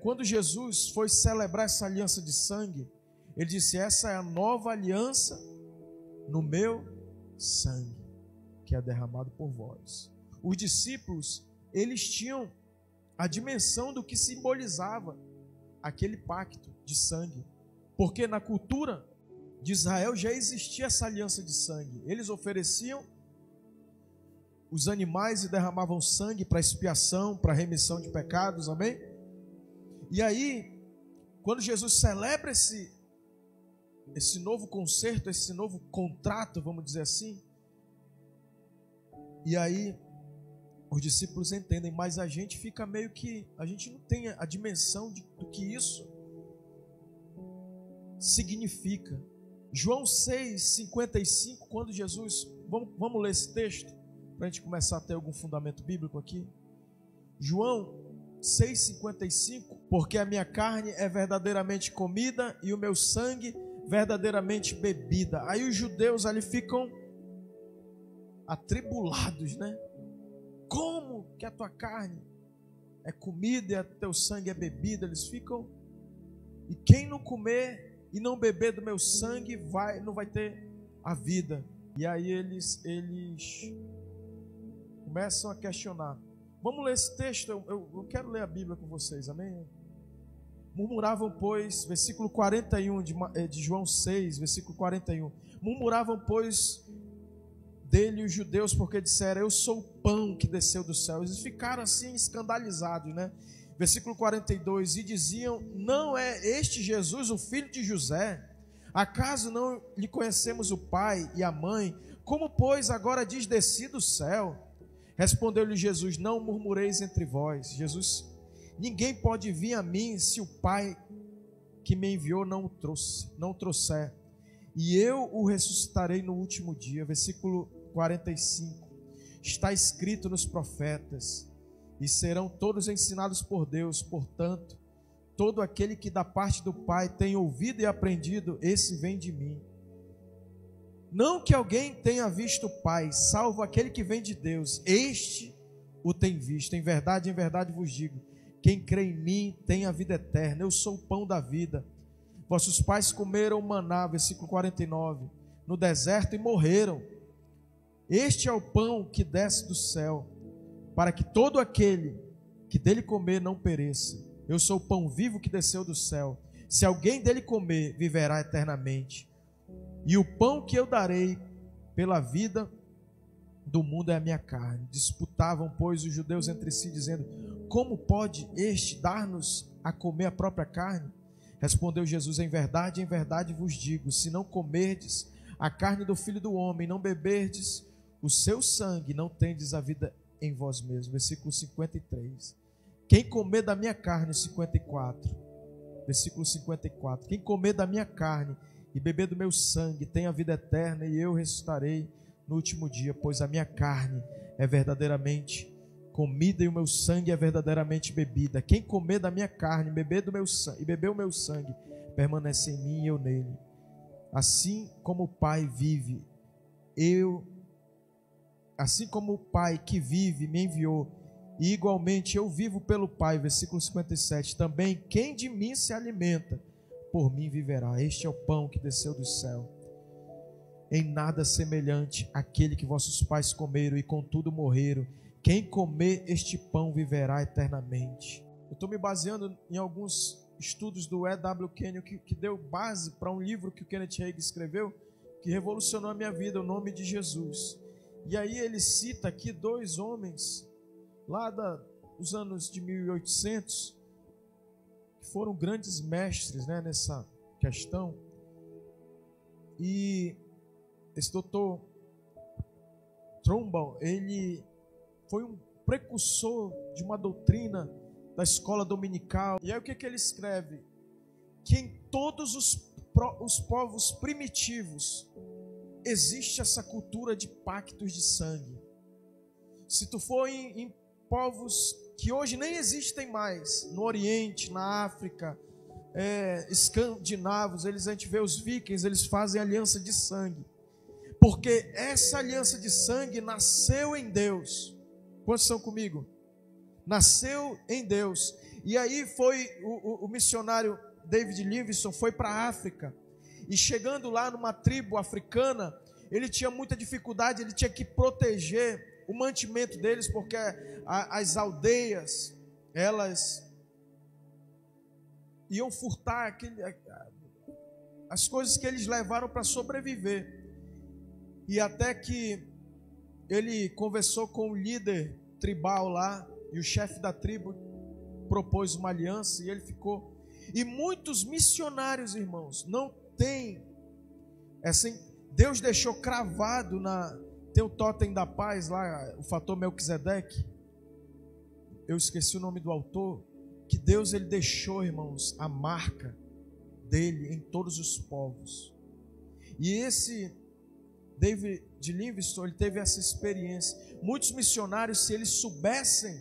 Quando Jesus foi celebrar essa aliança de sangue, ele disse: essa é a nova aliança no meu sangue, que é derramado por vós. Os discípulos, eles tinham a dimensão do que simbolizava aquele pacto de sangue, porque na cultura de Israel já existia essa aliança de sangue. Eles ofereciam os animais e derramavam sangue para expiação, para remissão de pecados, amém? E aí, quando Jesus celebra esse novo concerto, esse novo contrato, vamos dizer assim, e aí os discípulos entendem, mas a gente fica meio que, a gente não tem a dimensão do que isso significa. João 6,55, quando Jesus, vamos ler esse texto, para a gente começar a ter algum fundamento bíblico aqui. João 6,55, porque a minha carne é verdadeiramente comida e o meu sangue verdadeiramente bebida. Aí os judeus ali ficam atribulados, né? Como que a tua carne é comida e o teu sangue é bebida? Eles ficam, e quem não comer e não beber do meu sangue não vai ter a vida. E aí eles começam a questionar. Vamos ler esse texto, eu quero ler a Bíblia com vocês, amém? Murmuravam, pois, versículo 41 de João 6, versículo 41. Murmuravam, pois, dele os judeus, porque disseram: eu sou o pão que desceu do céu. Eles ficaram assim escandalizados, né? Versículo 42, e diziam: não é este Jesus o filho de José? Acaso não lhe conhecemos o pai e a mãe? Como, pois, agora diz: desci do céu? Respondeu-lhe Jesus: não murmureis entre vós. Jesus: ninguém pode vir a mim se o Pai que me enviou não o trouxer, e eu o ressuscitarei no último dia. Versículo 45, está escrito nos profetas: e serão todos ensinados por Deus. Portanto, todo aquele que da parte do Pai tem ouvido e aprendido, esse vem de mim. Não que alguém tenha visto o Pai, salvo aquele que vem de Deus, este o tem visto. Em verdade vos digo, quem crê em mim tem a vida eterna. Eu sou o pão da vida. Vossos pais comeram maná, versículo 49, no deserto e morreram. Este é o pão que desce do céu, para que todo aquele que dele comer não pereça. Eu sou o pão vivo que desceu do céu. Se alguém dele comer, viverá eternamente. E o pão que eu darei pela vida do mundo é a minha carne. Disputavam, pois, os judeus entre si, dizendo: como pode este dar-nos a comer a própria carne? Respondeu Jesus: em verdade vos digo, se não comerdes a carne do Filho do Homem, não beberdes o seu sangue, não tendes a vida em vós mesmos. Versículo 53. Quem comer da minha carne, 54. Versículo 54. Quem comer da minha carne e beber do meu sangue tem a vida eterna, e eu ressuscitarei no último dia, pois a minha carne é verdadeiramente comida e o meu sangue é verdadeiramente bebida. Quem comer da minha carne e beber o meu sangue, permanece em mim e eu nele. Assim como o Pai vive, assim como o Pai que vive me enviou, e igualmente eu vivo pelo Pai. Versículo 57. Também quem de mim se alimenta, por mim viverá. Este é o pão que desceu do céu, em nada semelhante àquele que vossos pais comeram e contudo morreram. Quem comer este pão viverá eternamente. Eu estou me baseando em alguns estudos do E.W. Kenyon que deu base para um livro que o Kenneth Hagin escreveu, que revolucionou a minha vida, O Nome de Jesus. E aí ele cita aqui dois homens lá dos anos de 1800, que foram grandes mestres, né, nessa questão. E esse doutor Trumbull, ele foi um precursor de uma doutrina da escola dominical. E aí o que ele escreve? Que em todos os povos primitivos existe essa cultura de pactos de sangue. Se tu for em povos que hoje nem existem mais, no Oriente, na África, escandinavos, a gente vê os vikings, eles fazem aliança de sangue, porque essa aliança de sangue nasceu em Deus. Quantos estão comigo? Nasceu em Deus, E aí foi o missionário David Livingstone foi para a África. E chegando lá numa tribo africana, ele tinha muita dificuldade, ele tinha que proteger o mantimento deles, porque as aldeias, elas iam furtar as coisas que eles levaram para sobreviver. E até que ele conversou com o líder tribal lá, e o chefe da tribo propôs uma aliança, e ele ficou. E muitos missionários, irmãos, não tem assim, Deus deixou cravado tem o totem da paz lá, o fator Melquisedeque. Eu esqueci o nome do autor, que Deus ele deixou, irmãos, a marca dele em todos os povos. E esse David Livingstone, ele teve essa experiência. Muitos missionários, se eles soubessem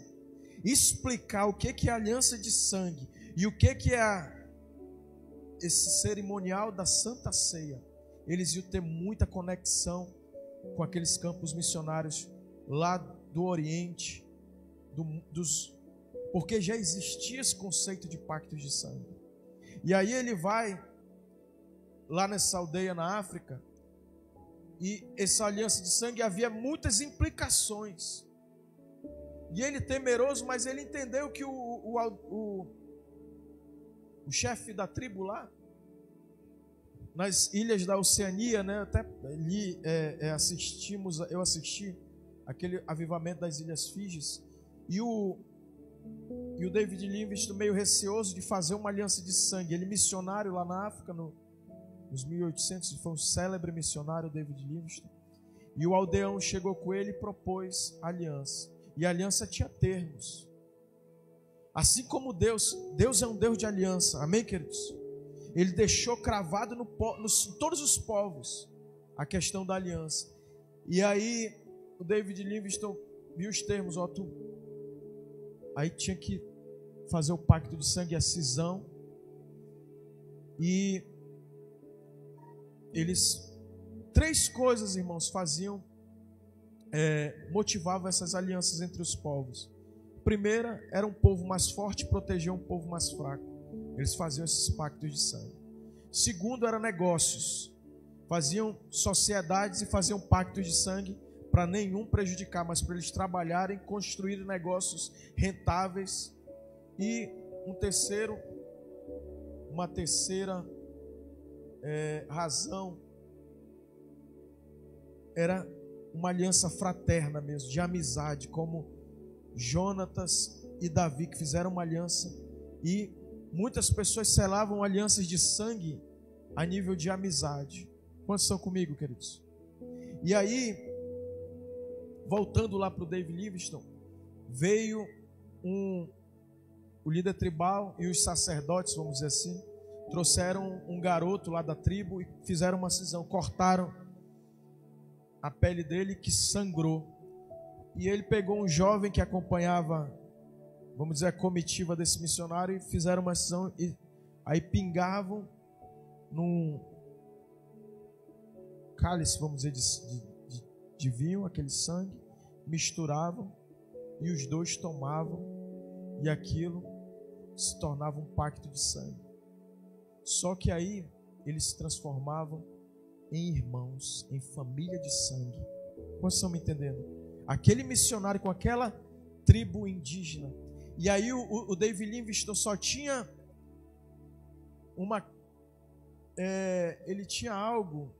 explicar o que é a aliança de sangue e o que é esse cerimonial da Santa Ceia, eles iam ter muita conexão com aqueles campos missionários lá do Oriente, porque já existia esse conceito de pactos de sangue. E aí ele vai lá nessa aldeia na África, e essa aliança de sangue havia muitas implicações. E ele, temeroso, mas ele entendeu que o chefe da tribo lá, nas ilhas da Oceania, né? Até ali eu assisti aquele avivamento das Ilhas Fídjis, e o David Livingstone, meio receoso de fazer uma aliança de sangue. Ele missionário lá na África, nos 1800, foi um célebre missionário, David Livingstone. E o aldeão chegou com ele e propôs aliança. E a aliança tinha termos. Assim como Deus é um Deus de aliança. Amém, queridos? Ele deixou cravado em todos os povos a questão da aliança. E aí o David Livingstone viu os termos, aí tinha que fazer o pacto de sangue, a cisão. E três coisas, irmãos, motivavam essas alianças entre os povos. Primeira, era um povo mais forte proteger um povo mais fraco. Eles faziam esses pactos de sangue. Segundo, era negócios. Faziam sociedades e faziam pactos de sangue para nenhum prejudicar, mas para eles trabalharem, construir negócios rentáveis. E uma terceira razão era uma aliança fraterna mesmo, de amizade, como Jonatas e Davi, que fizeram uma aliança, e muitas pessoas selavam alianças de sangue a nível de amizade. Quantos estão comigo, queridos? E aí, voltando lá para o David Livingstone, veio o líder tribal e os sacerdotes, vamos dizer assim, trouxeram um garoto lá da tribo e fizeram uma cisão, cortaram a pele dele, que sangrou. E ele pegou um jovem que acompanhava, vamos dizer, a comitiva desse missionário, e fizeram uma cisão, e aí pingavam num cálice, vamos dizer, de vinho, aquele sangue, misturavam, e os dois tomavam, e aquilo se tornava um pacto de sangue. Só que aí eles se transformavam em irmãos, em família de sangue. Vocês estão me entendendo? Aquele missionário com aquela tribo indígena. E aí o David Livingstone só tinha ele tinha algo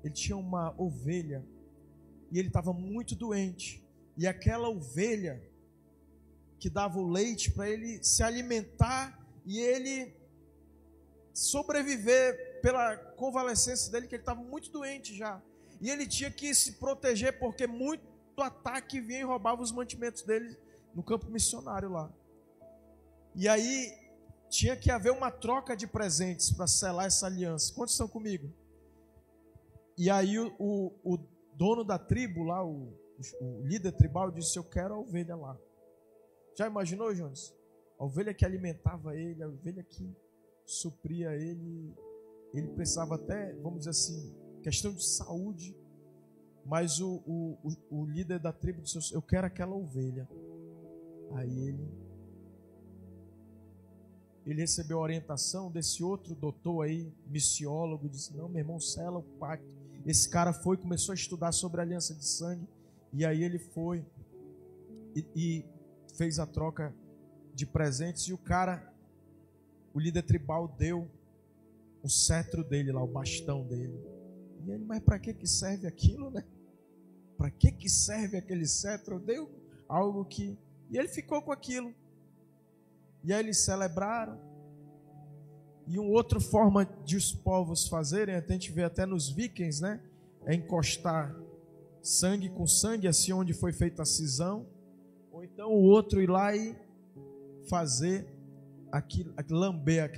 ele tinha uma ovelha, e ele estava muito doente, e aquela ovelha que dava o leite para ele se alimentar e ele sobreviver pela convalescência dele, que ele estava muito doente já, e ele tinha que se proteger, porque muito ataque vinha e roubava os mantimentos dele no campo missionário lá. E aí tinha que haver uma troca de presentes para selar essa aliança. Quantos estão comigo? E aí o dono da tribo lá, o líder tribal, disse: eu quero a ovelha lá. Já imaginou, Jones? A ovelha que alimentava ele, a ovelha que supria ele. Ele precisava até, vamos dizer assim, questão de saúde. Mas o líder da tribo disse: eu quero aquela ovelha. Aí ele recebeu a orientação desse outro doutor aí, missiólogo, disse: não, meu irmão, sela o pacto. Esse cara foi, começou a estudar sobre a aliança de sangue, e aí ele foi e fez a troca de presentes, e o líder tribal deu o cetro dele lá, o bastão dele. E ele: mas para que serve aquilo, né? Para que serve aquele cetro? Deu algo que... E ele ficou com aquilo. E aí eles celebraram. E uma outra forma de os povos fazerem, a gente vê até nos vikings, né? É encostar sangue com sangue, assim onde foi feita a cisão. Ou então o outro ir lá e fazer aquilo, lamber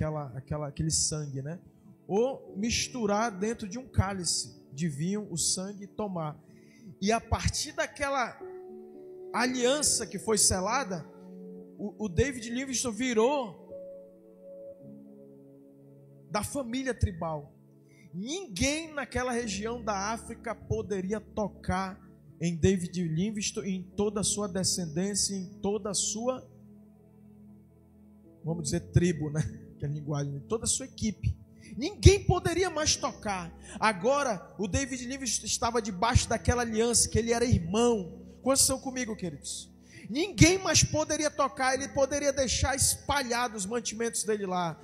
aquele sangue, né? Ou misturar dentro de um cálice de vinho o sangue e tomar. E a partir daquela aliança que foi selada, o David Livingstone virou da família tribal. Ninguém naquela região da África poderia tocar em David Livingstone, em toda a sua descendência, em toda a sua, vamos dizer, tribo, né? Que é a linguagem, toda a sua equipe. Ninguém poderia mais tocar. Agora, o David Livingstone estava debaixo daquela aliança, que ele era irmão. Quantos estão comigo, queridos? Ninguém mais poderia tocar. Ele poderia deixar espalhados os mantimentos dele lá,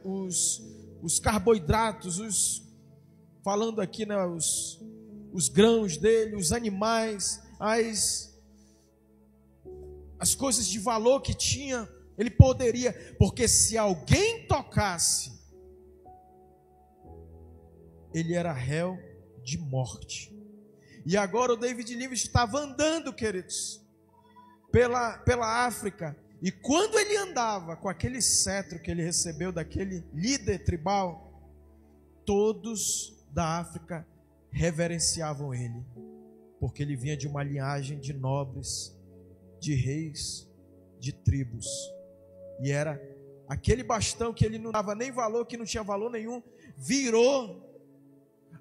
os carboidratos, falando aqui, né, os grãos dele, os animais, as coisas de valor que tinha. Ele poderia, porque se alguém tocasse, ele era réu de morte. E agora o David Livingstone estava andando, queridos, pela África. E quando ele andava com aquele cetro que ele recebeu daquele líder tribal, todos da África reverenciavam ele, porque ele vinha de uma linhagem de nobres, de reis, de tribos. E era aquele bastão que ele não dava nem valor, que não tinha valor nenhum, virou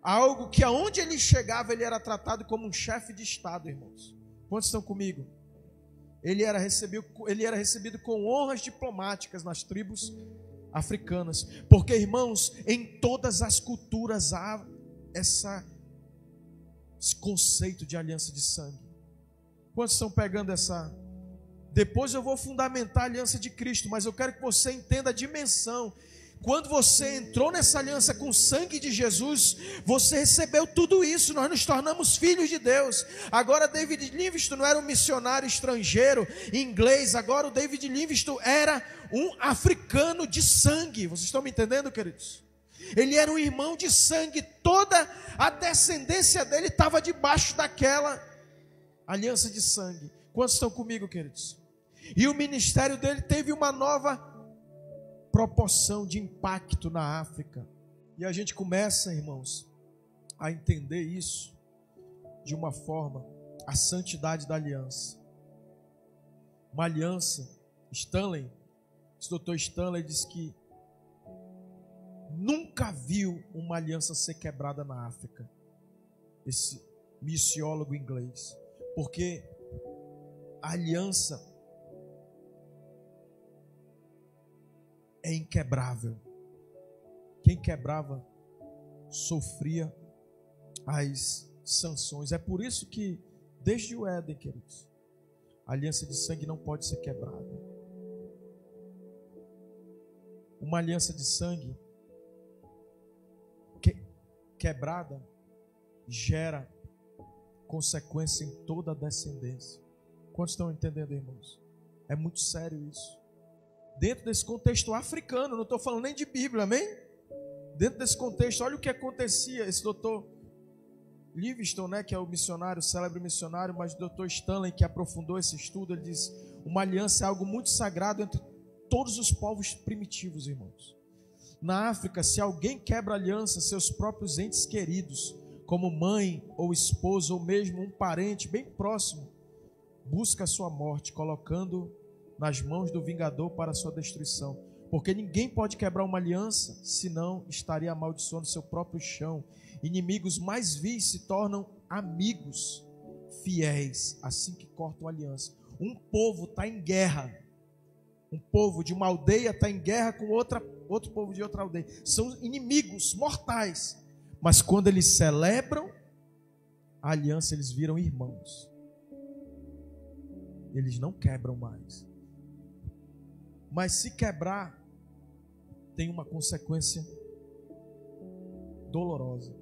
algo que aonde ele chegava, ele era tratado como um chefe de estado, irmãos. Quantos estão comigo? Ele era recebido com honras diplomáticas nas tribos africanas. Porque, irmãos, em todas as culturas há esse conceito de aliança de sangue. Quantos estão pegando essa? Depois eu vou fundamentar a aliança de Cristo, mas eu quero que você entenda a dimensão. Quando você entrou nessa aliança com o sangue de Jesus, você recebeu tudo isso. Nós nos tornamos filhos de Deus. Agora David Livingstone não era um missionário estrangeiro inglês. Agora o David Livingstone era um africano de sangue. Vocês estão me entendendo, queridos? Ele era um irmão de sangue. Toda a descendência dele estava debaixo daquela aliança de sangue. Quantos estão comigo, queridos? E o ministério dele teve uma nova proporção de impacto na África. E a gente começa, irmãos, a entender isso de uma forma, a santidade da aliança. Uma aliança, esse doutor Stanley diz que nunca viu uma aliança ser quebrada na África. Esse missiólogo inglês. Porque a aliança é inquebrável. Quem quebrava sofria as sanções. É por isso que desde o Éden, queridos, a aliança de sangue não pode ser quebrada. Uma aliança de sangue quebrada gera consequência em toda a descendência. Quantos estão entendendo, irmãos? É muito sério isso. Dentro desse contexto africano, não estou falando nem de Bíblia, amém? Dentro desse contexto, olha o que acontecia. Esse doutor Livingstone, né, que é o missionário, o célebre missionário, mas o doutor Stanley, que aprofundou esse estudo, ele diz: uma aliança é algo muito sagrado entre todos os povos primitivos, irmãos. Na África, se alguém quebra aliança, seus próprios entes queridos, como mãe ou esposa, ou mesmo um parente bem próximo, busca a sua morte, colocando nas mãos do vingador para a sua destruição. Porque ninguém pode quebrar uma aliança, senão estaria amaldiçoando seu próprio chão. Inimigos mais vis se tornam amigos fiéis, assim que cortam a aliança. um povo está em guerra, um povo de uma aldeia está em guerra com outro povo de outra aldeia, são inimigos mortais, mas quando eles celebram a aliança, eles viram irmãos, eles não quebram mais. Mas se quebrar, tem uma consequência dolorosa.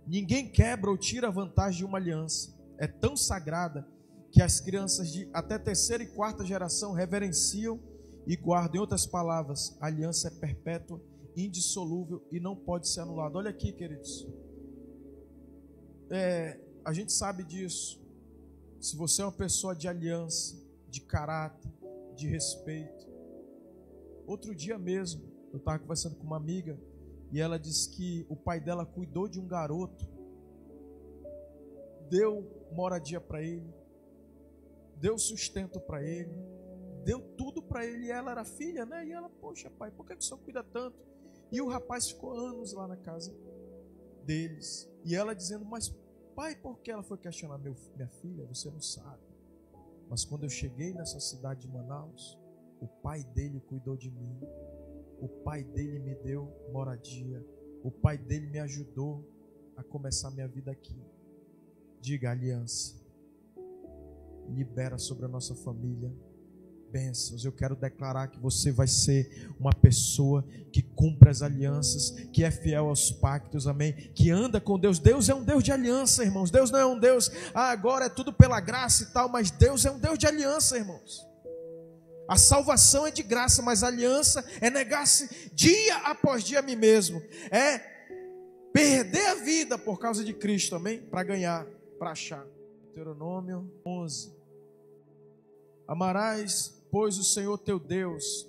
Ninguém quebra ou tira vantagem de uma aliança. É tão sagrada que as crianças de até terceira e quarta geração reverenciam e guardam. Em outras palavras, a aliança é perpétua, indissolúvel e não pode ser anulada. Olha aqui, queridos. A gente sabe disso. Se você é uma pessoa de aliança, de caráter, de respeito. Outro dia mesmo, eu estava conversando com uma amiga e ela disse que o pai dela cuidou de um garoto, deu moradia para ele, deu sustento para ele, deu tudo para ele, e ela era filha, né? E ela, poxa pai, por que o senhor cuida tanto? E o rapaz ficou anos lá na casa deles, e ela dizendo, mas pai, por que? Ela foi questionar, minha filha, você não sabe, mas quando eu cheguei nessa cidade de Manaus, o pai dele cuidou de mim, o pai dele me deu moradia, o pai dele me ajudou a começar minha vida aqui. Diga, aliança libera sobre a nossa família bênçãos. Eu quero declarar que você vai ser uma pessoa que cumpre as alianças, que é fiel aos pactos, amém? Que anda com Deus. Deus é um Deus de aliança, irmãos. Deus não é um Deus, agora é tudo pela graça e tal, mas Deus é um Deus de aliança, irmãos. A salvação é de graça, mas a aliança é negar-se dia após dia a mim mesmo. É perder a vida por causa de Cristo, amém? Para ganhar, para achar. Deuteronômio 11. Amarás, pois, o Senhor teu Deus.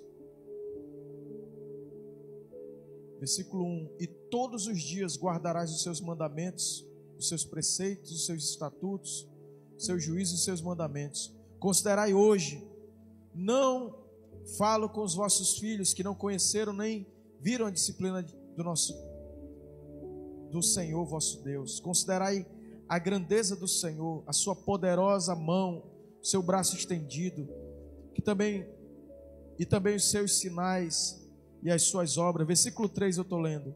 Versículo 1. E todos os dias guardarás os seus mandamentos, os seus preceitos, os seus estatutos, os seus juízos e os seus mandamentos. Considerai hoje. Não falo com os vossos filhos que não conheceram nem viram a disciplina do Senhor vosso Deus. Considerai a grandeza do Senhor, a sua poderosa mão, o seu braço estendido, e também os seus sinais e as suas obras. Versículo 3 eu estou lendo.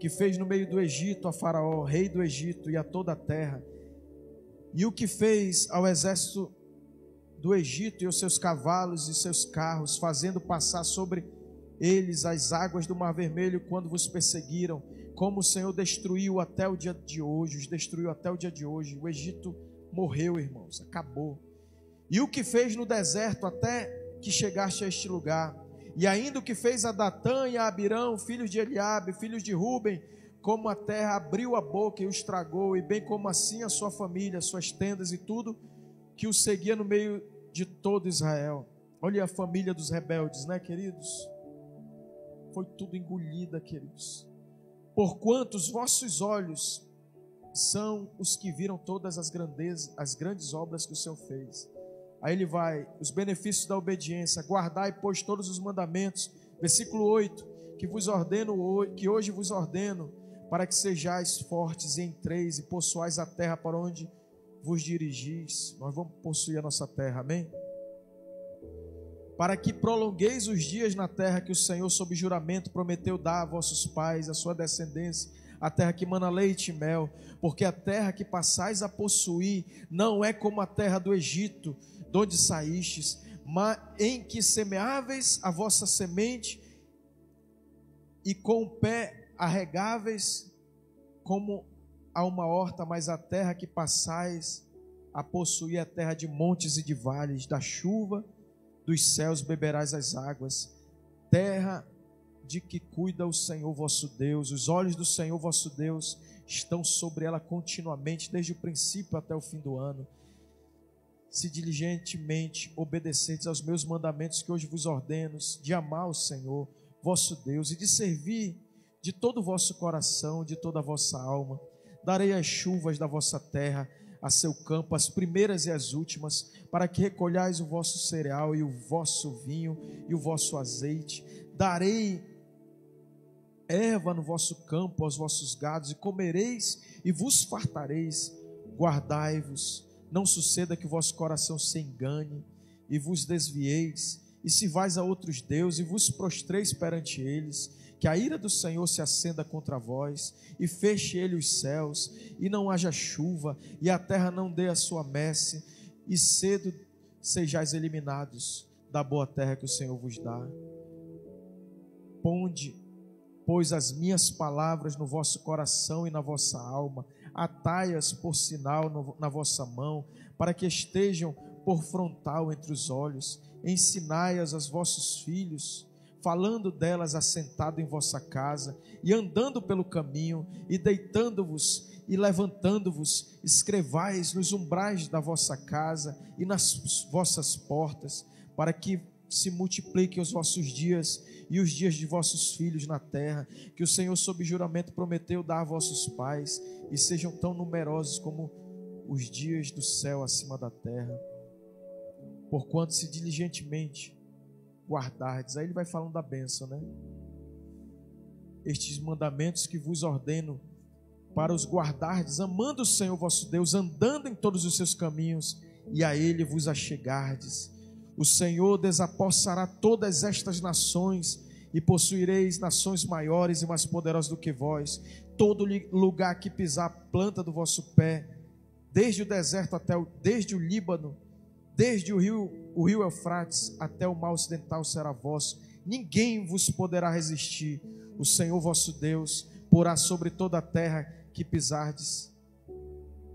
Que fez no meio do Egito a Faraó, rei do Egito, e a toda a terra. E o que fez ao exército do Egito e os seus cavalos e seus carros, fazendo passar sobre eles as águas do Mar Vermelho quando vos perseguiram, como o Senhor destruiu até o dia de hoje, os destruiu até o dia de hoje. O Egito morreu, irmãos, acabou. E o que fez no deserto até que chegaste a este lugar, e ainda o que fez a Datã e a Abirão, filhos de Eliabe, filhos de Ruben, como a terra abriu a boca e os tragou, e bem como assim a sua família, suas tendas e tudo que o seguia no meio de todo Israel. Olha a família dos rebeldes, né, queridos? Foi tudo engolida, queridos. Porquanto os vossos olhos são os que viram todas as grandezas, as grandes obras que o Senhor fez. Aí ele vai, os benefícios da obediência. Guardai, pois, todos os mandamentos. Versículo 8, que hoje vos ordeno, para que sejais fortes e entreis e possuais a terra para onde vos dirigis. Nós vamos possuir a nossa terra, amém? Para que prolongueis os dias na terra que o Senhor, sob juramento, prometeu dar a vossos pais, a sua descendência, a terra que mana leite e mel, porque a terra que passais a possuir não é como a terra do Egito, de onde saístes, mas em que semeáveis a vossa semente e com o pé arregáveis como a uma horta, mas a terra que passais a possuir é a terra de montes e de vales, da chuva dos céus beberás as águas, terra de que cuida o Senhor vosso Deus. Os olhos do Senhor vosso Deus estão sobre ela continuamente, desde o princípio até o fim do ano. Se diligentemente obedecerdes aos meus mandamentos que hoje vos ordeno, de amar o Senhor vosso Deus e de servir de todo o vosso coração, de toda a vossa alma, darei as chuvas da vossa terra a seu campo, as primeiras e as últimas, para que recolhais o vosso cereal e o vosso vinho e o vosso azeite. Darei erva no vosso campo aos vossos gados, e comereis e vos fartareis. Guardai-vos não suceda que o vosso coração se engane e vos desvieis, e se vais a outros deuses e vos prostreis perante eles, que a ira do Senhor se acenda contra vós, e feche ele os céus, e não haja chuva, e a terra não dê a sua messe, e cedo sejais eliminados da boa terra que o Senhor vos dá. Ponde, pois, as minhas palavras no vosso coração e na vossa alma, atai-as por sinal na vossa mão, para que estejam por frontal entre os olhos, ensinai-as aos vossos filhos, falando delas assentado em vossa casa, e andando pelo caminho, e deitando-vos e levantando-vos, escrevais nos umbrais da vossa casa e nas vossas portas, para que se multipliquem os vossos dias e os dias de vossos filhos na terra, que o Senhor sob juramento prometeu dar a vossos pais, e sejam tão numerosos como os dias do céu acima da terra, porquanto se diligentemente guardardes. Aí ele vai falando da bênção, né? Estes mandamentos que vos ordeno, para os guardardes, amando o Senhor vosso Deus, andando em todos os seus caminhos, e a Ele vos achegardes. O Senhor desapossará todas estas nações, e possuireis nações maiores e mais poderosas do que vós. Todo lugar que pisar a planta do vosso pé, desde o deserto desde o Líbano, desde o rio Eufrates até o mar ocidental será vosso. Ninguém vos poderá resistir. O Senhor vosso Deus porá sobre toda a terra que pisardes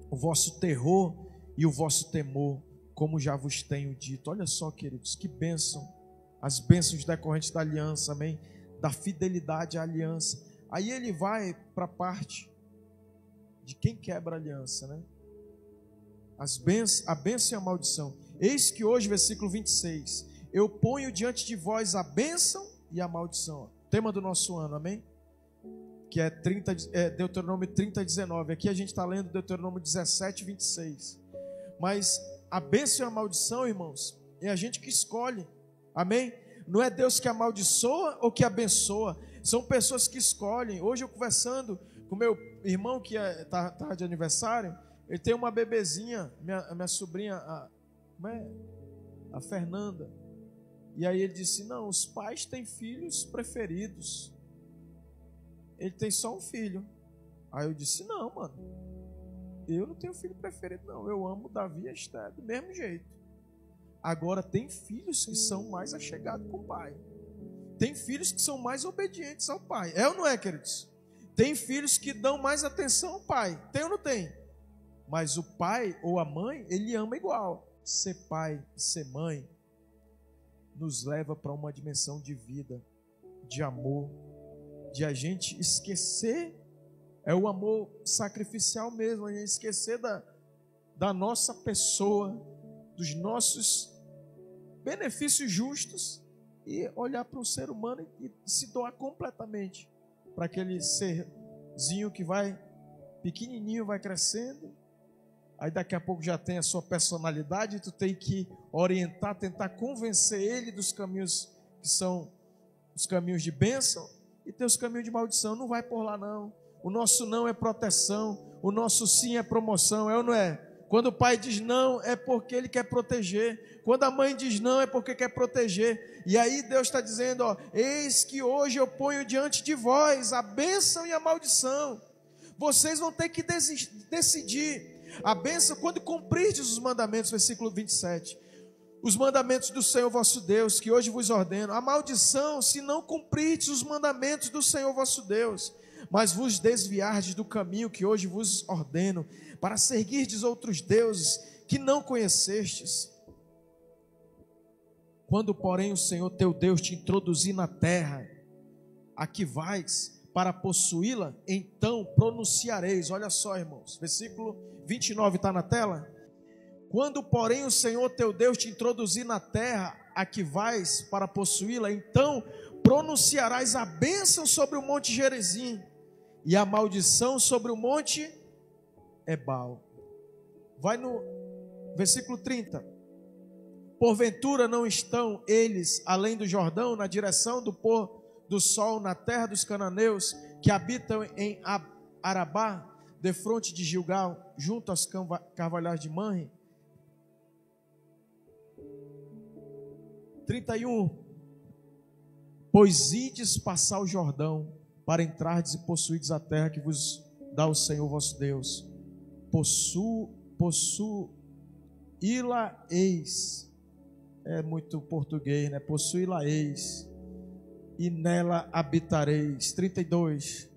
o vosso terror e o vosso temor, como já vos tenho dito. Olha só, queridos, que bênção. As bênçãos decorrentes da aliança, amém? Da fidelidade à aliança. Aí ele vai para a parte de quem quebra a aliança, né? A bênção e a maldição. Eis que hoje, versículo 26, eu ponho diante de vós a bênção e a maldição. Tema do nosso ano, amém? Que é Deuteronômio 30, 19. Aqui a gente está lendo Deuteronômio 17, 26. Mas a bênção e a maldição, irmãos, é a gente que escolhe, amém? Não é Deus que amaldiçoa ou que abençoa, são pessoas que escolhem. Hoje eu conversando com meu irmão que está de aniversário, ele tem uma bebezinha, minha sobrinha, a Fernanda. E aí ele disse, não, os pais têm filhos preferidos. Ele tem só um filho. Aí eu disse, não, mano, eu não tenho filho preferido, não. Eu amo Davi e a Esther do mesmo jeito. Agora tem filhos que são mais achegados com o pai. Tem filhos que são mais obedientes ao pai. É ou não é, queridos? Tem filhos que dão mais atenção ao pai. Tem ou não tem? Mas o pai ou a mãe, ele ama igual. Ser pai, ser mãe, nos leva para uma dimensão de vida, de amor, de a gente esquecer, é o amor sacrificial mesmo, a gente esquecer da nossa pessoa, dos nossos benefícios justos, e olhar para o ser humano e se doar completamente para aquele serzinho que vai pequenininho, vai crescendo. Aí daqui a pouco já tem a sua personalidade, tu tem que orientar, tentar convencer ele dos caminhos que são os caminhos de bênção, e ter os caminhos de maldição. Não vai por lá não. O nosso não é proteção, o nosso sim é promoção, é ou não é? Quando o pai diz não, é porque ele quer proteger. Quando a mãe diz não, é porque quer proteger. E aí Deus está dizendo, ó, eis que hoje eu ponho diante de vós a bênção e a maldição. Vocês vão ter que decidir. A bênção quando cumprirdes os mandamentos, versículo 27. Os mandamentos do Senhor vosso Deus, que hoje vos ordeno. A maldição, se não cumprirdes os mandamentos do Senhor vosso Deus, mas vos desviardes do caminho que hoje vos ordeno, para seguirdes outros deuses que não conhecestes. Quando, porém, o Senhor teu Deus te introduzir na terra, a que vais para possuí-la, então pronunciareis. Olha só, irmãos, versículo 29 está na tela. Quando, porém, o Senhor teu Deus te introduzir na terra a que vais para possuí-la, então pronunciarás a bênção sobre o monte Gerizim e a maldição sobre o monte Ebal. Vai no versículo 30. Porventura não estão eles além do Jordão, na direção do pôr do sol, na terra dos cananeus, que habitam em Arabá, defronte de Gilgal, junto aos carvalhais de Manre? 31. Pois ides passar o Jordão, para entrardes e possuídes a terra que vos dá o Senhor vosso Deus. Possuí-la-eis. É muito português, né? Possuí-la-eis, e nela habitareis. 32.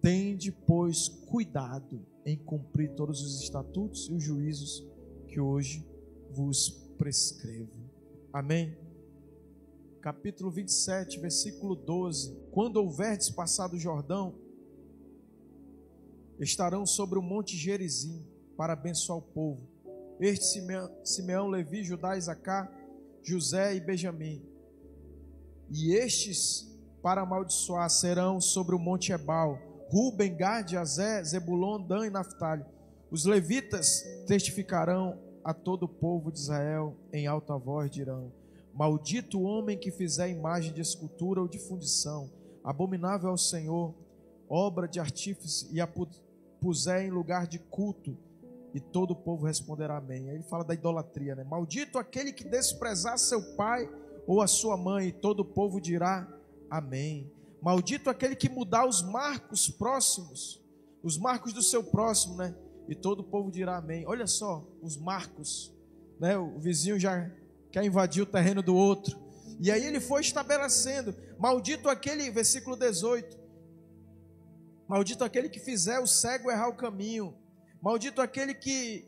Tende, pois, cuidado em cumprir todos os estatutos e os juízos que hoje vos prescrevo. Amém? Capítulo 27, versículo 12. Quando houverdes passado o Jordão, estarão sobre o monte Gerizim para abençoar o povo. Este Simeão, Levi, Judá, Isacar, José e Benjamim. E estes, para amaldiçoar, serão sobre o monte Ebal, Ruben, Gade, Azé, Zebulon, Dan e Naftali. Os levitas testificarão a todo o povo de Israel em alta voz, dirão: maldito o homem que fizer imagem de escultura ou de fundição, abominável ao Senhor, obra de artífice, e a puser em lugar de culto. E todo o povo responderá amém. Aí ele fala da idolatria, né? Maldito aquele que desprezar seu pai ou a sua mãe, e todo o povo dirá amém. Maldito aquele que mudar os marcos próximos, os marcos do seu próximo, né? E todo o povo dirá amém. Olha só, os marcos, né? O vizinho já quer invadir o terreno do outro. E aí ele foi estabelecendo: maldito aquele, versículo 18, maldito aquele que fizer o cego errar o caminho, maldito aquele que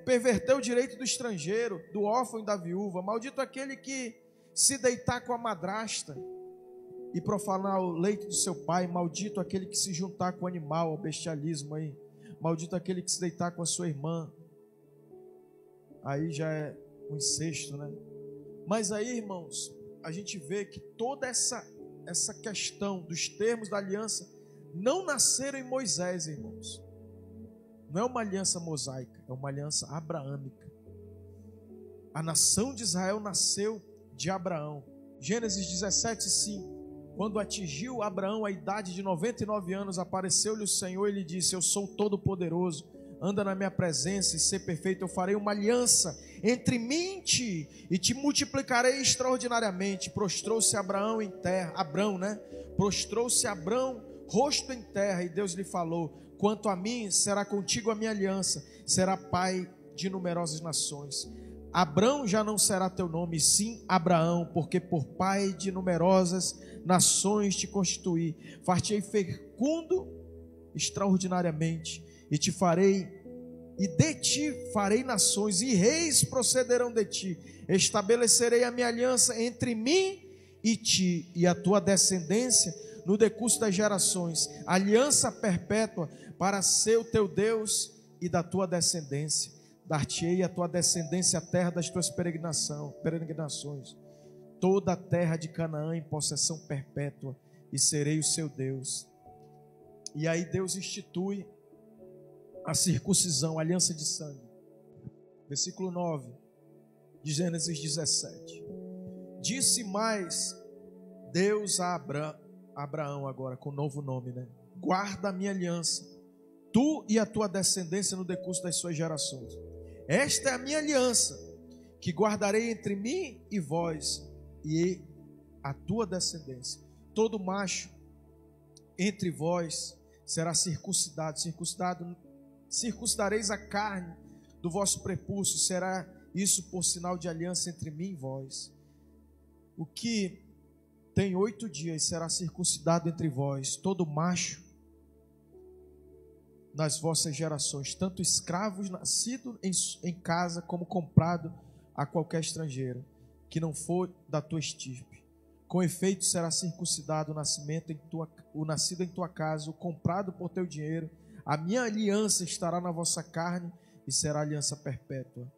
perverteu o direito do estrangeiro, do órfão e da viúva, maldito aquele que se deitar com a madrasta e profanar o leito do seu pai, maldito aquele que se juntar com o animal, o bestialismo aí, maldito aquele que se deitar com a sua irmã. Aí já é um incesto, né? Mas aí, irmãos, a gente vê que toda essa questão dos termos da aliança não nasceram em Moisés, irmãos. Não é uma aliança mosaica, é uma aliança abraâmica. A nação de Israel nasceu de Abraão. Gênesis 17:5. Quando atingiu Abraão a idade de 99 anos, apareceu-lhe o Senhor e lhe disse: eu sou todo-poderoso, anda na minha presença e ser perfeito. Eu farei uma aliança entre mim e te multiplicarei extraordinariamente. Prostrou-se Abraão em terra, Abrão, né? Prostrou-se Abrão, rosto em terra, e Deus lhe falou: quanto a mim, será contigo a minha aliança, será pai de numerosas nações. Abrão já não será teu nome, sim Abraão, porque por pai de numerosas nações te constituí. Far-te-ei fecundo extraordinariamente, e te farei, e de ti farei nações, e reis procederão de ti. Estabelecerei a minha aliança entre mim e ti, e a tua descendência no decurso das gerações, aliança perpétua para ser o teu Deus e da tua descendência. Dar-te-ei a tua descendência a terra das tuas peregrinações, toda a terra de Canaã em possessão perpétua, e serei o seu Deus. E aí Deus institui a circuncisão, a aliança de sangue. Versículo 9 de Gênesis 17. Disse mais Deus a Abraão, agora com novo nome, né? Guarda a minha aliança, tu e a tua descendência no decurso das suas gerações. Esta é a minha aliança, que guardarei entre mim e vós e a tua descendência. Todo macho entre vós será circuncidado. Circuncidareis a carne do vosso prepúcio. Será isso por sinal de aliança entre mim e vós. O que tem 8 dias será circuncidado entre vós, todo macho nas vossas gerações, tanto escravos nascido em casa, como comprado a qualquer estrangeiro, que não for da tua estirpe. Com efeito será circuncidado o nascido em tua casa, o comprado por teu dinheiro. A minha aliança estará na vossa carne e será aliança perpétua.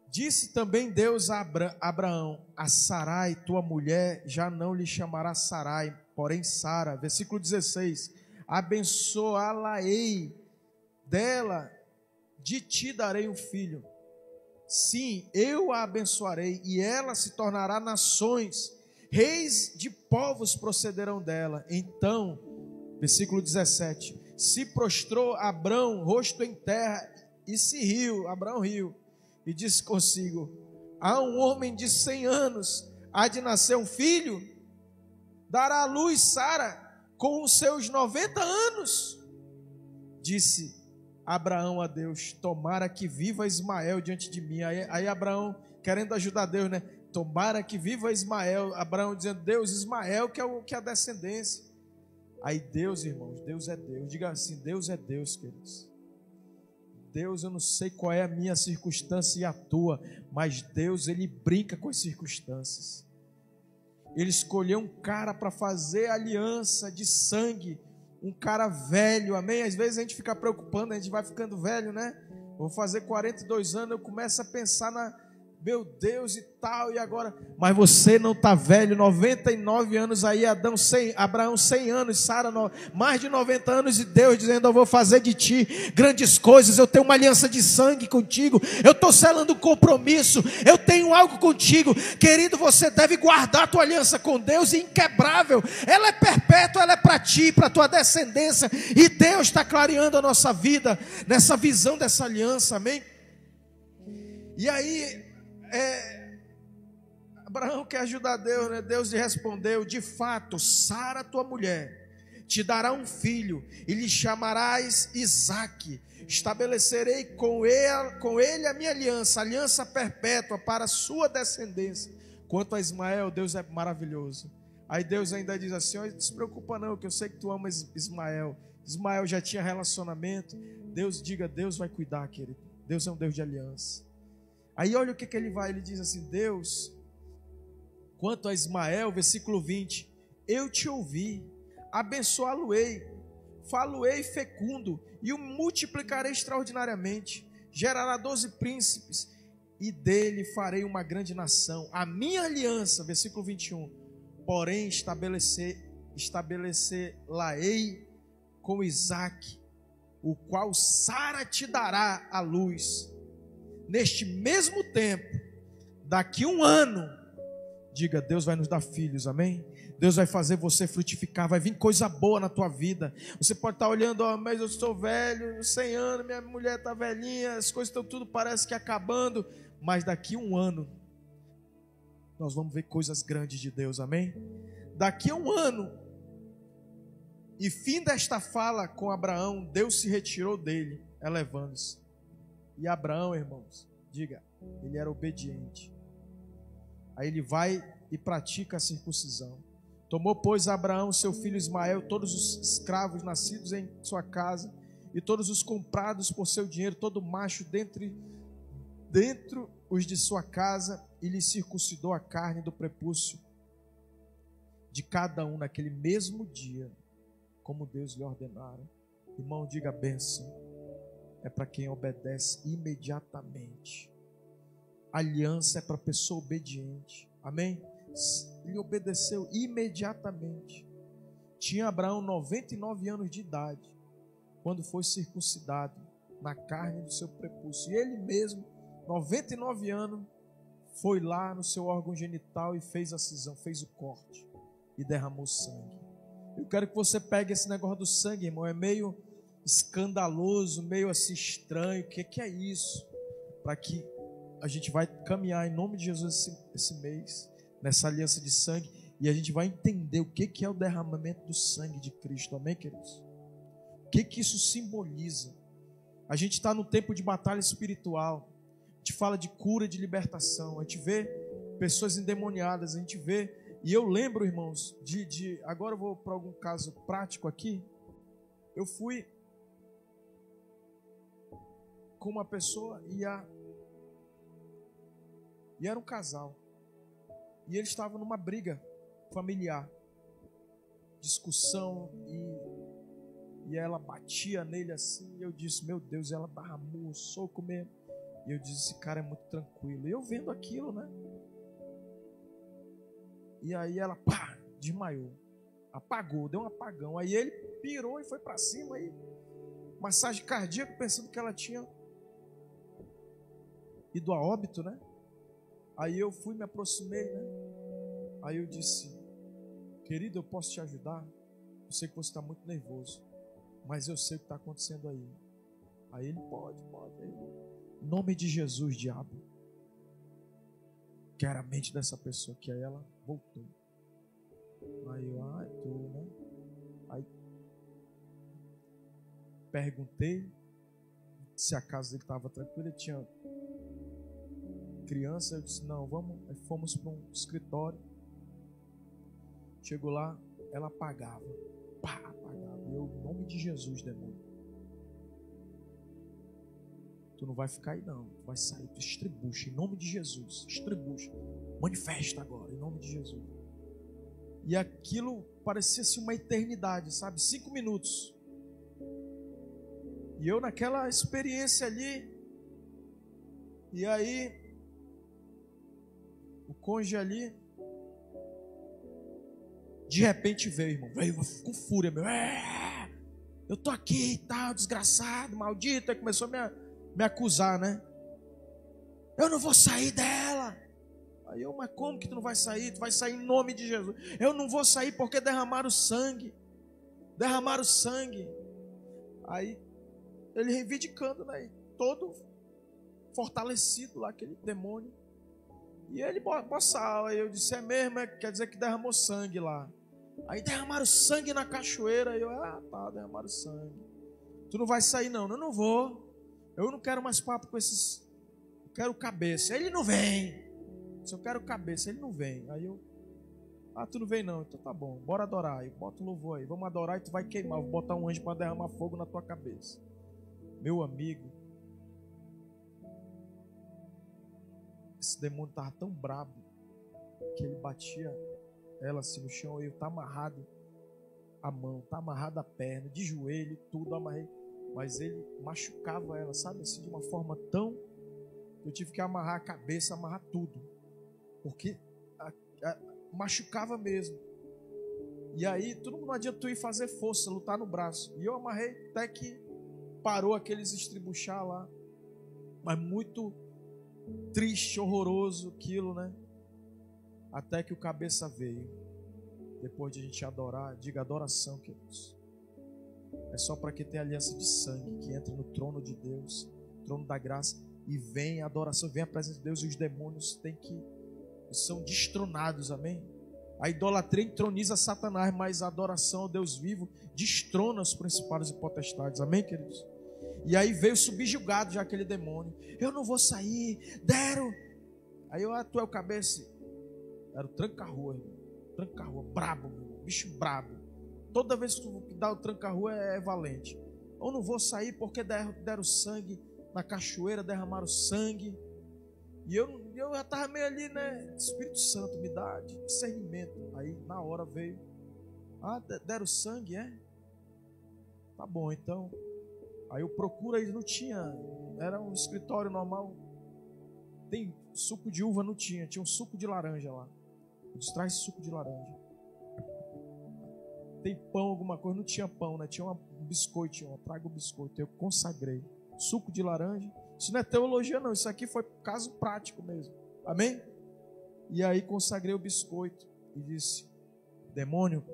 Disse também Deus a Abraão: a Sarai, tua mulher, já não lhe chamará Sarai, porém Sara. Versículo 16. Abençoá-la-ei, dela, de ti darei um filho. Sim, eu a abençoarei, e ela se tornará nações, reis de povos procederão dela. Então, versículo 17, se prostrou Abrão, rosto em terra, e se riu, Abrão riu, e disse consigo: a um homem de 100 anos há de nascer um filho, dará à luz Sara com os seus 90 anos. Disse Abraão a Deus: tomara que viva Ismael diante de mim. Aí Abraão, querendo ajudar Deus, né? Tomara que viva Ismael. Abraão dizendo: Deus, Ismael que é a descendência. Aí Deus, irmãos, Deus é Deus. Diga assim: Deus é Deus, queridos. Deus, eu não sei qual é a minha circunstância e a tua, mas Deus, Ele brinca com as circunstâncias. Ele escolheu um cara para fazer aliança de sangue, um cara velho, amém? Às vezes a gente fica preocupando, a gente vai ficando velho, né? Vou fazer 42 anos, eu começo a pensar meu Deus e tal, e agora? Mas você não está velho, 99 anos aí, Abraão 100 anos, Sara mais de 90 anos, e Deus dizendo: eu vou fazer de ti grandes coisas, eu tenho uma aliança de sangue contigo, eu estou selando um compromisso, eu tenho algo contigo, querido. Você deve guardar a tua aliança com Deus, inquebrável, ela é perpétua, ela é para ti, para a tua descendência, e Deus está clareando a nossa vida, nessa visão dessa aliança, amém? E aí, Abraão quer ajudar Deus, né? Deus lhe respondeu: de fato, Sara, tua mulher, te dará um filho, e lhe chamarás Isaque. Estabelecerei com ele a minha aliança perpétua para a sua descendência. Quanto a Ismael, Deus é maravilhoso. Aí Deus ainda diz assim: não se preocupa não, que eu sei que tu amas Ismael. Ismael já tinha relacionamento. Deus vai cuidar, querido. Deus é um Deus de aliança. Aí olha o que ele diz assim: Deus, quanto a Ismael, versículo 20, eu te ouvi, abençoá-lo-ei, falo-ei fecundo, e o multiplicarei extraordinariamente, gerará 12 príncipes, e dele farei uma grande nação. A minha aliança, versículo 21, porém estabelecer-lá-ei com Isaque, o qual Sara te dará à luz. Neste mesmo tempo, daqui um ano, diga: Deus vai nos dar filhos, amém? Deus vai fazer você frutificar, vai vir coisa boa na tua vida. Você pode estar olhando: mas eu sou velho, 100 anos, minha mulher está velhinha, as coisas estão tudo parece que acabando, mas daqui um ano, nós vamos ver coisas grandes de Deus, amém? Daqui a um ano, e fim desta fala com Abraão, Deus se retirou dele, elevando-se. E Abraão, irmãos, diga, ele era obediente. Aí ele vai e pratica a circuncisão. Tomou, pois, Abraão seu filho Ismael, todos os escravos nascidos em sua casa, e todos os comprados por seu dinheiro, todo macho dentro os de sua casa, e lhe circuncidou a carne do prepúcio de cada um naquele mesmo dia, como Deus lhe ordenara. Irmão, diga: bênção é para quem obedece imediatamente. Aliança é para pessoa obediente, amém? Ele obedeceu imediatamente. Tinha Abraão 99 anos de idade quando foi circuncidado na carne do seu prepúcio, e ele mesmo, 99 anos, foi lá no seu órgão genital e fez a cisão, fez o corte e derramou sangue. Eu quero que você pegue esse negócio do sangue, irmão, é meio escandaloso, meio assim estranho. O que é isso? Para que a gente vai caminhar em nome de Jesus esse mês, nessa aliança de sangue, e a gente vai entender o que é o derramamento do sangue de Cristo, amém, queridos? O que isso simboliza? A gente está no tempo de batalha espiritual, a gente fala de cura, de libertação, a gente vê pessoas endemoniadas, a gente vê, e eu lembro, irmãos, agora eu vou para algum caso prático aqui. Eu fui com uma pessoa e era um casal, e eles estavam numa briga familiar, discussão, e ela batia nele assim, e eu disse: meu Deus, ela derramou um soco mesmo, e eu disse: esse cara é muito tranquilo, e eu vendo aquilo, né? E aí ela, pá, desmaiou, apagou, deu um apagão, aí ele pirou e foi para cima, aí massagem cardíaca, pensando que ela tinha ido a óbito, né? Aí eu fui, me aproximei, né? Aí eu disse: querido, eu posso te ajudar? Eu sei que você está muito nervoso, mas eu sei o que está acontecendo aí. Aí ele: pode. Em nome de Jesus, diabo, que era a mente dessa pessoa, que aí ela voltou. Aí eu, tô, né? Aí perguntei se a casa dele estava tranquila, ele tinha criança. Eu disse, não, vamos. Aí fomos para um escritório. Chegou lá, ela apagava. Pá, apagava. E eu, em nome de Jesus, demônio, tu não vai ficar aí não, tu vai sair, tu estribucha, em nome de Jesus, estribucha, manifesta agora, em nome de Jesus. E aquilo parecia assim uma eternidade, sabe, 5 minutos. E eu naquela experiência ali, e aí, o cônjuge ali, de repente veio, irmão, veio com fúria, meu, eu tô aqui e tal, desgraçado, maldito, aí começou a me acusar, né? Eu não vou sair dela. Aí eu, mas como que tu não vai sair? Tu vai sair em nome de Jesus. Eu não vou sair porque derramaram sangue. Derramaram sangue. Aí ele reivindicando, né? Todo fortalecido lá, aquele demônio. E ele boçava. Aí eu disse, é mesmo? Quer dizer que derramou sangue lá. Aí derramaram sangue na cachoeira. Aí eu, tá, derramaram sangue. Tu não vai sair não. Eu não vou. Eu não quero mais papo com esses. Eu quero cabeça. Ele não vem. Se eu quero cabeça, ele não vem. Aí eu, tu não vem não. Então tá bom, bora adorar. Eu boto o louvor aí. Vamos adorar e tu vai queimar. Vou botar um anjo para derramar fogo na tua cabeça. Meu amigo, esse demônio estava tão brabo que ele batia ela assim no chão. Eu tá amarrado a mão, tá amarrado a perna, de joelho, tudo amarrei. Mas ele machucava ela, sabe assim, de uma forma tão... Eu tive que amarrar a cabeça, amarrar tudo. Porque machucava mesmo. E aí, tudo não adianta tu ir fazer força, lutar no braço. E eu amarrei até que parou aqueles estribuchar lá. Mas muito triste, horroroso aquilo, né? Até que o cabeça veio. Depois de a gente adorar, diga adoração, queridos. É só para quem tem aliança de sangue, que entra no trono de Deus, trono da graça, e vem a adoração, vem a presença de Deus, e os demônios são destronados, amém? A idolatria entroniza Satanás, mas a adoração ao Deus vivo destrona os principados e potestades, amém, queridos? E aí veio subjugado já aquele demônio. Eu não vou sair, deram. Aí eu, tu é o cabeça. Era o tranca-rua, irmão. Tranca-rua, brabo, irmão. Bicho brabo. Toda vez que tu dá o tranca-rua é valente. Eu não vou sair porque deram sangue na cachoeira, derramaram sangue. E eu já estava meio ali, né? Espírito Santo, me dá discernimento. Aí na hora veio. Deram sangue, é? Tá bom, então. Aí eu procuro, aí não tinha. Era um escritório normal. Tem suco de uva, não tinha. Tinha um suco de laranja lá. Eu disse, traz suco de laranja. Tem pão, alguma coisa? Não tinha pão, né? Tinha um biscoito. Traga o biscoito. Eu consagrei. Suco de laranja. Isso não é teologia, não. Isso aqui foi caso prático mesmo. Amém? E aí consagrei o biscoito. E disse, demônio,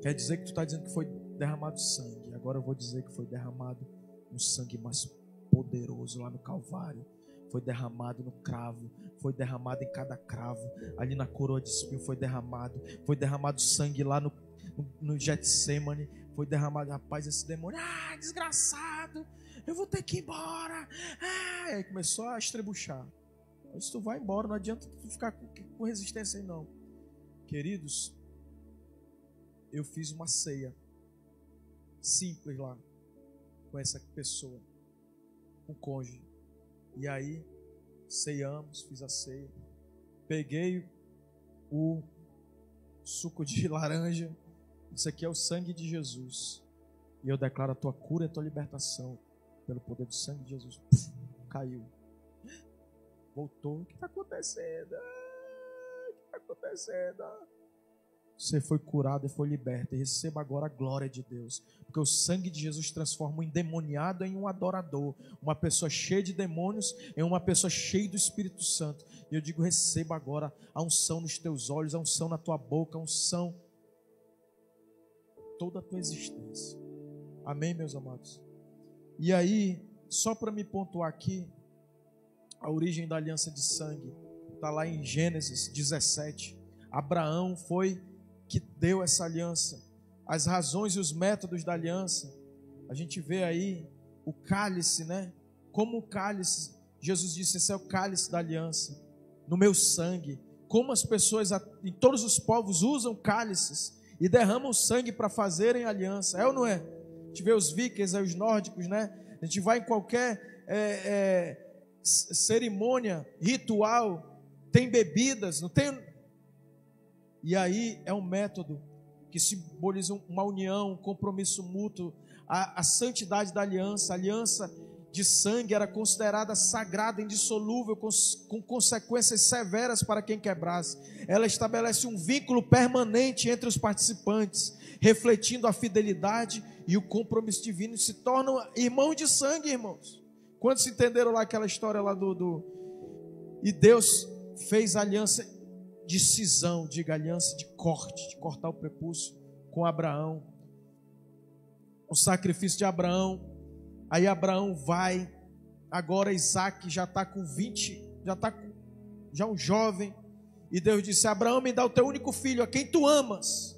quer dizer que tu está dizendo que foi derramado sangue. Agora eu vou dizer que foi derramado um sangue mais poderoso lá no Calvário. Foi derramado no cravo. Foi derramado em cada cravo. Ali na coroa de espinho foi derramado. Foi derramado sangue lá no Getsemane. Foi derramado. Rapaz, esse demônio, desgraçado, eu vou ter que ir embora. Aí começou a estrebuchar. Eu disse, tu vai embora, não adianta tu ficar com resistência aí não. Queridos, eu fiz uma ceia simples lá com essa pessoa, com o cônjuge. E aí ceiamos, fiz a ceia, peguei o suco de laranja. Isso aqui é o sangue de Jesus, e eu declaro a tua cura e a tua libertação pelo poder do sangue de Jesus. Caiu, voltou. O que está acontecendo? O que está acontecendo? Você foi curado e foi liberto. E receba agora a glória de Deus. Porque o sangue de Jesus transforma um endemoniado em um adorador. Uma pessoa cheia de demônios em uma pessoa cheia do Espírito Santo. E eu digo, receba agora a unção nos teus olhos, a unção na tua boca, a unção toda a tua existência. Amém, meus amados? E aí, só para me pontuar aqui, a origem da aliança de sangue está lá em Gênesis 17. Abraão foi que deu essa aliança. As razões e os métodos da aliança. A gente vê aí o cálice, né? Como o cálice, Jesus disse, esse é o cálice da aliança, no meu sangue. Como as pessoas em todos os povos usam cálices e derramam sangue para fazerem aliança. É ou não é? A gente vê os vikings, os nórdicos, né? A gente vai em qualquer cerimônia, ritual, tem bebidas, não tem? E aí é um método que simboliza uma união, um compromisso mútuo, a santidade da aliança. A aliança de sangue era considerada sagrada, indissolúvel, com consequências severas para quem quebrasse. Ela estabelece um vínculo permanente entre os participantes, refletindo a fidelidade e o compromisso divino. Se tornam irmãos de sangue, irmãos. Quantos entenderam lá aquela história lá E Deus fez a aliança de cisão, diga aliança de corte, de cortar o prepúcio com Abraão. O sacrifício de Abraão. Aí Abraão vai, agora Isaac já está com 20, já um jovem, e Deus disse: Abraão, me dá o teu único filho, a quem tu amas.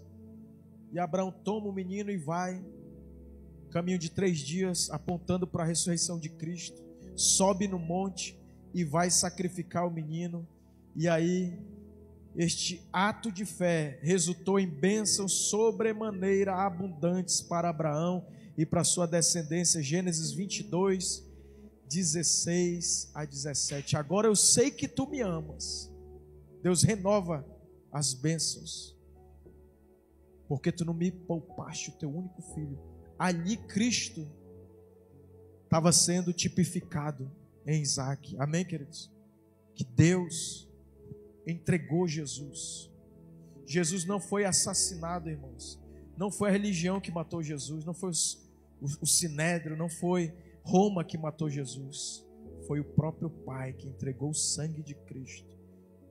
E Abraão toma o menino e vai, caminho de 3 dias, apontando para a ressurreição de Cristo, sobe no monte e vai sacrificar o menino. E aí, este ato de fé resultou em bênçãos sobremaneira abundantes para Abraão e para sua descendência. Gênesis 22, 16 a 17. Agora eu sei que tu me amas. Deus renova as bênçãos, porque tu não me poupaste o teu único filho. Ali Cristo estava sendo tipificado em Isaac. Amém, queridos? Que Deus entregou Jesus. Jesus não foi assassinado, irmãos. Não foi a religião que matou Jesus. Não foi o Sinédrio, não foi Roma que matou Jesus. Foi o próprio Pai que entregou o sangue de Cristo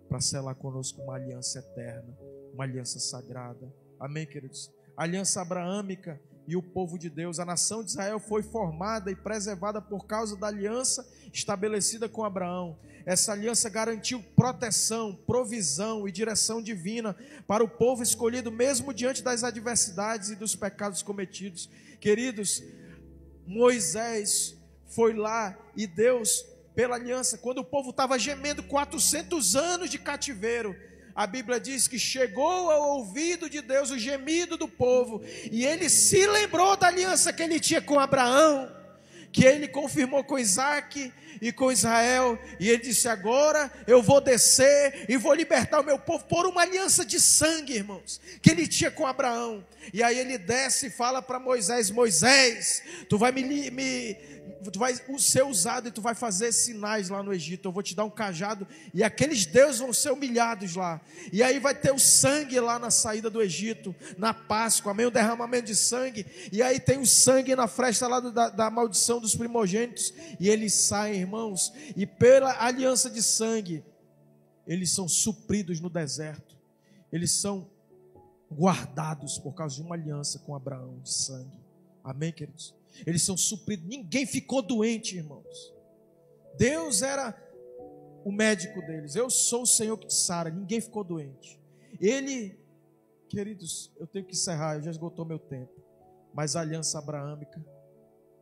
para selar conosco uma aliança eterna, uma aliança sagrada. Amém, queridos? A aliança abraâmica e o povo de Deus. A nação de Israel foi formada e preservada por causa da aliança estabelecida com Abraão. Essa aliança garantiu proteção, provisão e direção divina para o povo escolhido, mesmo diante das adversidades e dos pecados cometidos. Queridos, Moisés foi lá e Deus, pela aliança, quando o povo estava gemendo 400 anos de cativeiro, a Bíblia diz que chegou ao ouvido de Deus o gemido do povo, e ele se lembrou da aliança que ele tinha com Abraão, que ele confirmou com Isaac e com Israel, e ele disse: agora eu vou descer e vou libertar o meu povo por uma aliança de sangue, irmãos, que ele tinha com Abraão. E aí ele desce e fala para Moisés: Moisés, tu vai tu vai ser usado e tu vai fazer sinais lá no Egito. Eu vou te dar um cajado e aqueles deuses vão ser humilhados lá. E aí vai ter o sangue lá na saída do Egito, na Páscoa, amém? O derramamento de sangue. E aí tem o sangue na fresta lá da maldição dos primogênitos. E eles saem, irmãos, e pela aliança de sangue, eles são supridos no deserto. Eles são guardados por causa de uma aliança com Abraão de sangue. Amém, queridos? Eles são supridos. Ninguém ficou doente, irmãos. Deus era o médico deles. Eu sou o Senhor que te sara. Ninguém ficou doente. Ele, queridos, eu tenho que encerrar, já esgotou meu tempo. Mas a aliança abraâmica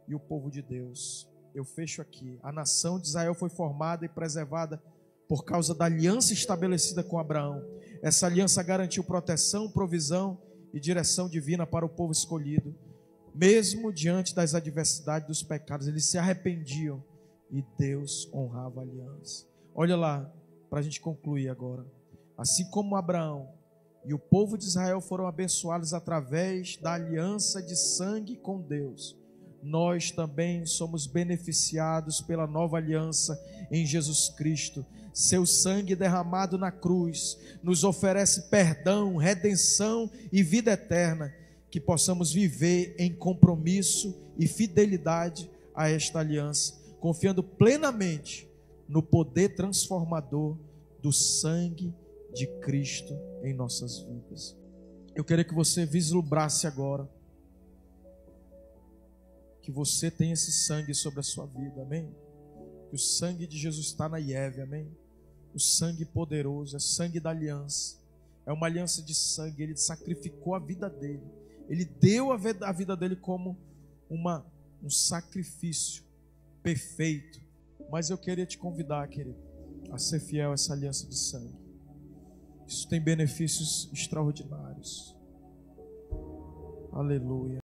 e o povo de Deus, eu fecho aqui. A nação de Israel foi formada e preservada por causa da aliança estabelecida com Abraão. Essa aliança garantiu proteção, provisão e direção divina para o povo escolhido. Mesmo diante das adversidades, dos pecados, eles se arrependiam e Deus honrava a aliança. Olha lá, para a gente concluir agora. Assim como Abraão e o povo de Israel foram abençoados através da aliança de sangue com Deus, nós também somos beneficiados pela nova aliança em Jesus Cristo. Seu sangue derramado na cruz nos oferece perdão, redenção e vida eterna. Que possamos viver em compromisso e fidelidade a esta aliança, confiando plenamente no poder transformador do sangue de Cristo em nossas vidas. Eu queria que você vislumbrasse agora que você tem esse sangue sobre a sua vida, amém? Que o sangue de Jesus está na IEV, amém? o sangue poderoso, é sangue da aliança. É uma aliança de sangue. Ele sacrificou a vida dele. Ele deu a vida dele como um sacrifício perfeito. Mas eu queria te convidar, querido, a ser fiel a essa aliança de sangue. Isso tem benefícios extraordinários. Aleluia.